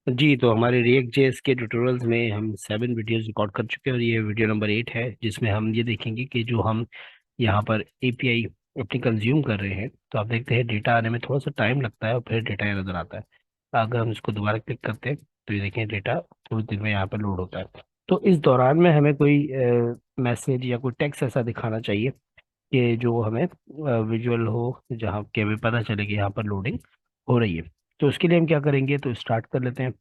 जी, तो हमारे react JS के ट्यूटोरियल्स में हम 7 वीडियोस रिकॉर्ड कर चुके हैं और ये वीडियो नंबर 8 है, जिसमें हम ये देखेंगे कि जो हम यहाँ पर एपीआई अपनी कंज्यूम कर रहे हैं, तो आप देखते हैं डेटा आने में थोड़ा सा टाइम लगता है और फिर डेटा यहाँ नजर आता है। अगर हम इसको दोबारा क्लिक करते हैं तो ये देखें डेटा थोड़ी देर में यहाँ पर लोड होता है। तो इस दौरान में हमें कोई मैसेज या कोई टेक्स्ट ऐसा दिखाना चाहिए कि जो हमें विजुअल हो, जहाँ कि हमें पता चले कि यहाँ पर लोडिंग हो रही है। तो उसके लिए हम क्या करेंगे, तो स्टार्ट कर लेते हैं।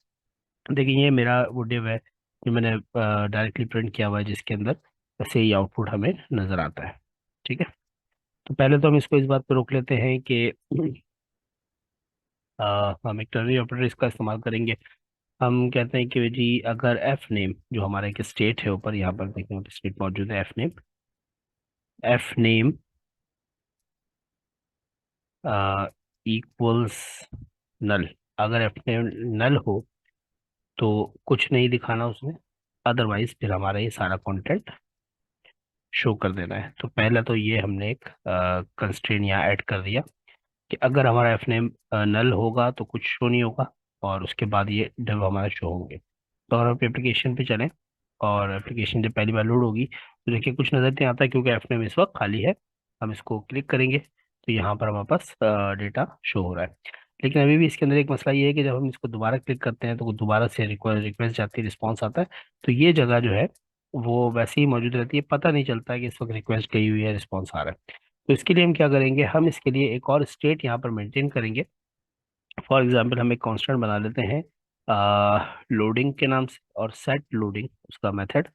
देखिए, ये मेरा वो डिव है जो मैंने डायरेक्टली प्रिंट किया हुआ है, जिसके अंदर ऐसे ही आउटपुट हमें नजर आता है। ठीक है। तो पहले तो हम इसको इस बात पे रोक लेते हैं कि हम एक टर्नरी ऑपरेटर इसका इस्तेमाल करेंगे। हम कहते हैं कि जी, अगर एफ नेम जो हमारा एक स्टेट है, ऊपर यहाँ पर देखें स्टेट मौजूद है, एफ नेम इक्वल्स नल। अगर एफ नेम नल हो तो कुछ नहीं दिखाना उसमें, अदरवाइज फिर हमारा ये सारा कंटेंट शो कर देना है। तो पहला तो ये हमने एक कंस्ट्रेंट यहाँ ऐड कर दिया कि अगर हमारा एफ नेम नल होगा तो कुछ शो नहीं होगा, और उसके बाद ये डिव हमारा शो होंगे। तो अगर आप एप्लीकेशन पे चलें और एप्लीकेशन जब पहली बार लोड होगी तो देखिए कुछ नजर नहीं आता क्योंकि एफ नेम इस वक्त खाली है। हम इसको क्लिक करेंगे तो यहाँ पर हमारे पास डेटा शो हो रहा है। लेकिन अभी भी इसके अंदर एक मसला ये है कि जब हम इसको दोबारा क्लिक करते हैं तो दोबारा से रिक्वेस्ट जाती है, रिस्पॉन्स आता है। तो ये जगह जो है वो वैसे ही मौजूद रहती है, पता नहीं चलता है कि इस वक्त रिक्वेस्ट गई हुई है, रिस्पॉन्स आ रहा है। तो इसके लिए हम क्या करेंगे, हम इसके लिए एक और स्टेट यहाँ पर मेंटेन करेंगे। फॉर एग्जांपल हम एक कांस्टेंट बना लेते हैं लोडिंग के नाम से, और सेट लोडिंग उसका मेथड,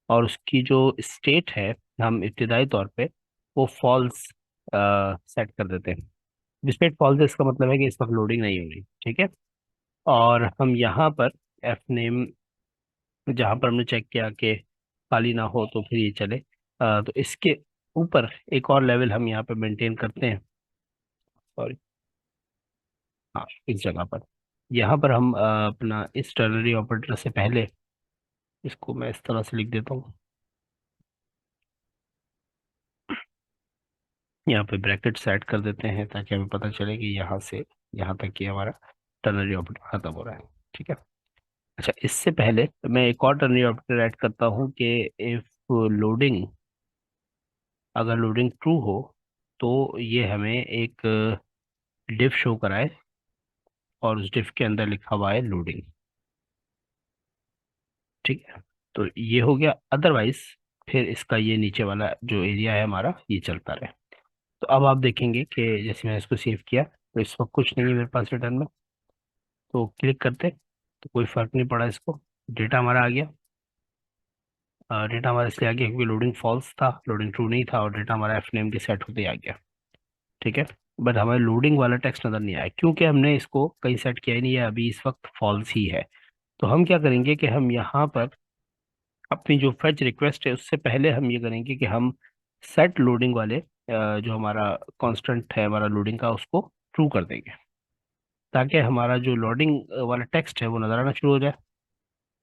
और उसकी जो स्टेट है हम इब्तदाई तौर पे वो फॉल्स सेट कर देते हैं। स्टेट फॉल्स है, इसका मतलब है कि इस वक्त लोडिंग नहीं हो रही। ठीक है। और हम यहाँ पर एफ नेम, जहाँ पर हमने चेक किया कि खाली ना हो तो फिर ये चले, तो इसके ऊपर एक और लेवल हम यहाँ पे मेंटेन करते हैं। सॉरी, हाँ, इस जगह पर यहाँ पर हम अपना इस टर्नरी ऑपरेटर से पहले इसको मैं इस तरह से लिख देता हूँ। यहाँ पे ब्रैकेट सेट कर देते हैं ताकि हमें पता चले कि यहाँ से यहाँ तक कि हमारा टर्नरी ऑपरेटर खत्म हो रहा है। ठीक है। अच्छा, इससे पहले मैं एक और टर्नरी ऑपरेटर ऐड करता हूँ कि इफ लोडिंग, अगर लोडिंग ट्रू हो तो ये हमें एक डिफ शो कराए और उस डिफ के अंदर लिखा हुआ है लोडिंग। ठीक है। तो ये हो गया, अदरवाइज फिर इसका ये नीचे वाला जो एरिया है हमारा ये चलता रहे। तो अब आप देखेंगे कि जैसे मैंने इसको सेव किया तो इस वक्त कुछ नहीं है मेरे पास रिटर्न में। तो क्लिक करते तो कोई फर्क नहीं पड़ा इसको, डेटा हमारा आ गया। डेटा हमारा इसलिए आ गया क्योंकि लोडिंग फॉल्स था, लोडिंग ट्रू नहीं था, और डेटा हमारा एफ नेम के सेट होते ही आ गया। ठीक है। बट हमें लोडिंग वाला टेक्स्ट नजर नहीं आया क्योंकि हमने इसको कहीं सेट किया ही नहीं है, अभी इस वक्त फॉल्स ही है। तो हम क्या करेंगे कि हम यहाँ पर अपनी जो फेच रिक्वेस्ट है उससे पहले हम ये करेंगे कि हम सेट लोडिंग वाले जो हमारा कांस्टेंट है हमारा लोडिंग का, उसको ट्रू कर देंगे ताकि हमारा जो लोडिंग वाला टेक्स्ट है वो नजर आना शुरू हो जाए।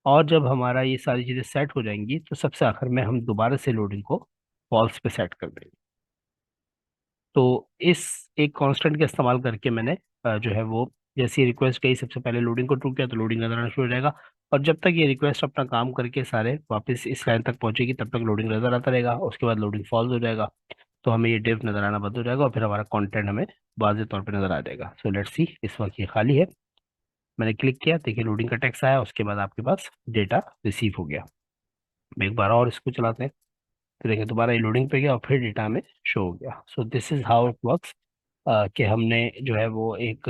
और जब हमारा ये सारी चीज़ें सेट हो जाएंगी तो सबसे आखिर में हम दोबारा से लोडिंग को फॉल्स पे सेट कर देंगे। तो इस एक कांस्टेंट का इस्तेमाल करके मैंने जो है वो, जैसी रिक्वेस्ट गई सबसे पहले लोडिंग को ट्रू किया तो लोडिंग नजर आना शुरू हो जाएगा। और जब तक ये रिक्वेस्ट अपना काम करके सारे वापस इस लाइन तक पहुंचेगी तब तक लोडिंग नजर आता रहेगा, उसके बाद लोडिंग फॉल्स हो जाएगा। तो हमें ये डिव नजर आना बंद हो जाएगा और फिर हमारा कंटेंट हमें वाज़ेह तौर पे नजर आ जाएगा। सो लेट्स सी, इस वक्त ये खाली है। मैंने क्लिक किया, देखिए लोडिंग का टेक्स्ट आया, उसके बाद आपके पास डेटा रिसीव हो गया। मैं एक बार और इसको चलाते हैं तो देखिए दोबारा ये लोडिंग पे गया और फिर डेटा में शो हो गया। So this is how it works, कि हमने जो है वो एक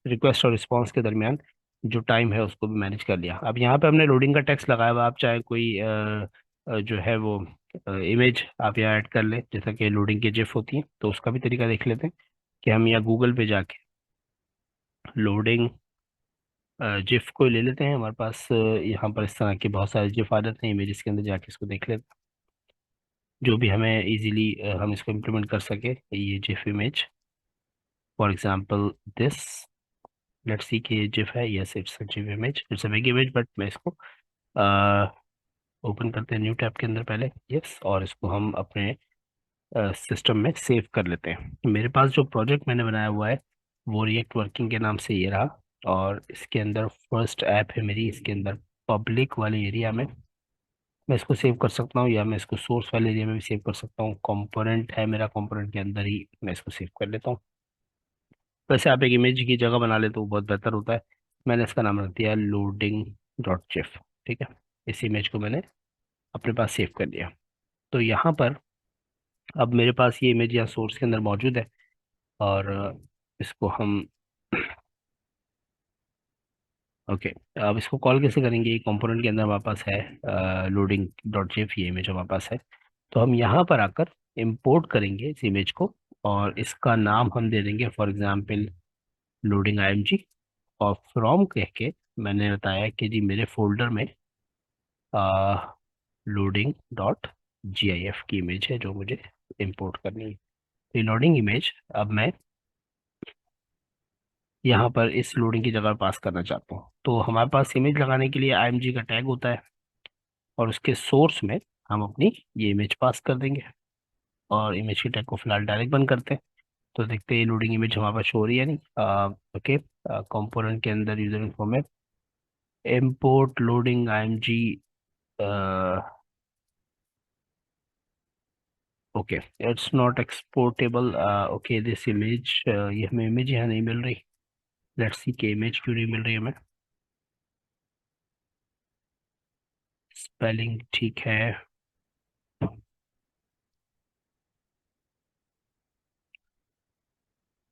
रिक्वेस्ट और रिस्पांस के दरमियान जो टाइम है उसको भी मैनेज कर लिया। अब यहाँ पे हमने लोडिंग का टेक्स्ट लगाया हुआ, आप चाहे कोई जो है वो इमेज आप यहाँ ऐड कर लें, जैसा कि लोडिंग की जिफ होती है, तो उसका भी तरीका देख लेते हैं कि हम यहाँ गूगल पे जाके लोडिंग जिफ को ले लेते हैं। हमारे पास यहाँ पर इस तरह के बहुत सारे जिफ आ जाते हैं, इमेजेस के अंदर जाके इसको देख लेते हैं जो भी हमें इजीली हम इसको इम्प्लीमेंट कर सके। ये GIF image, for example this, let's see कि ये जिफ है, yes it's a GIF image, it's a big image, but मैं इसको ओपन करते हैं न्यू टैब के अंदर पहले, यस, और इसको हम अपने सिस्टम में सेव कर लेते हैं। मेरे पास जो प्रोजेक्ट मैंने बनाया हुआ है वो रिएक्ट वर्किंग के नाम से ये रहा, और इसके अंदर फर्स्ट ऐप है मेरी, इसके अंदर पब्लिक वाले एरिया में मैं इसको सेव कर सकता हूँ, या मैं इसको सोर्स वाले एरिया में भी सेव कर सकता हूँ। कंपोनेंट है मेरा, कंपोनेंट के अंदर ही मैं इसको सेव कर लेता हूँ। वैसे आप एक इमेज की जगह बना ले तो बहुत बेहतर होता है। मैंने इसका नाम रख दिया लोडिंग डॉट जिफ। ठीक है, इस इमेज को मैंने अपने पास सेव कर लिया। तो यहाँ पर अब मेरे पास ये इमेज यहाँ सोर्स के अंदर मौजूद है। और इसको हम ओके, अब इसको कॉल कैसे करेंगे? ये कंपोनेंट के अंदर हमारे पास है लोडिंग डॉट जेफ, ये इमेज हमारे पास है। तो हम यहाँ पर आकर इंपोर्ट करेंगे इस इमेज को, और इसका नाम हम दे देंगे फॉर एग्जांपल लोडिंग आईएमजी। और फ्रॉम कह के मैंने बताया कि जी मेरे फोल्डर में लोडिंग डॉट जीआईएफ की इमेज है जो मुझे इंपोर्ट करनी है। तो ये लोडिंग इमेज अब मैं यहाँ पर इस लोडिंग की जगह पास करना चाहता हूँ। तो हमारे पास इमेज लगाने के लिए आईएमजी का टैग होता है, और उसके सोर्स में हम अपनी ये इमेज पास कर देंगे। और इमेज की टैग को फिलहाल डायरेक्ट बंद करते हैं। तो देखते हैं ये लोडिंग इमेज हमारे पास शो हो रही है नहीं। ओके, कंपोनेंट के अंदर यूजर इन्फो में import loading img, okay it's not exportable. Okay this image, ये हमें इमेज यहाँ नहीं मिल रही। लेट्स सी कि इमेज क्यों नहीं मिल रही हमें। स्पेलिंग ठीक है।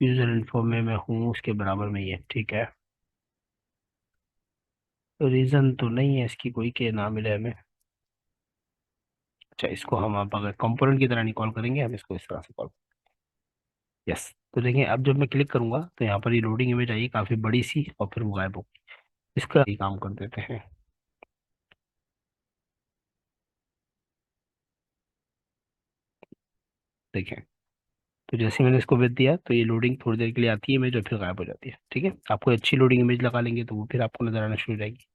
यूजर इन्फो में मैं हूँ, उसके बराबर में ही है, ठीक है। तो रीज़न तो नहीं है इसकी कोई के ना मिले हमें। अच्छा, इसको हम आप अगर कंपोनेंट की तरह नहीं कॉल करेंगे, हम इसको इस तरह से कॉल। यस, तो देखिए अब जब मैं क्लिक करूंगा तो यहाँ पर ये लोडिंग इमेज आई काफ़ी बड़ी सी, और फिर वो गायब हो गई। इसका ही काम कर देते हैं। देखें, तो जैसे मैंने इसको विद दिया तो ये लोडिंग थोड़ी देर के लिए आती है इमेज, और फिर गायब हो जाती है। ठीक है, आपको अच्छी लोडिंग इमेज लगा लेंगे तो वो फिर आपको नजर आना शुरू हो जाएगी।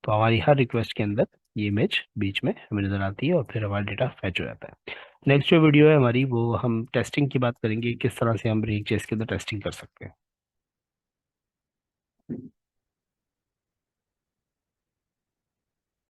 तो हमारी हर रिक्वेस्ट के अंदर ये इमेज बीच में हमें नजर आती है, और फिर हमारा डेटा फैच हो जाता है। नेक्स्ट जो वीडियो है हमारी, वो हम टेस्टिंग की बात करेंगे, किस तरह से हम रिएक्ट के अंदर टेस्टिंग कर सकते हैं।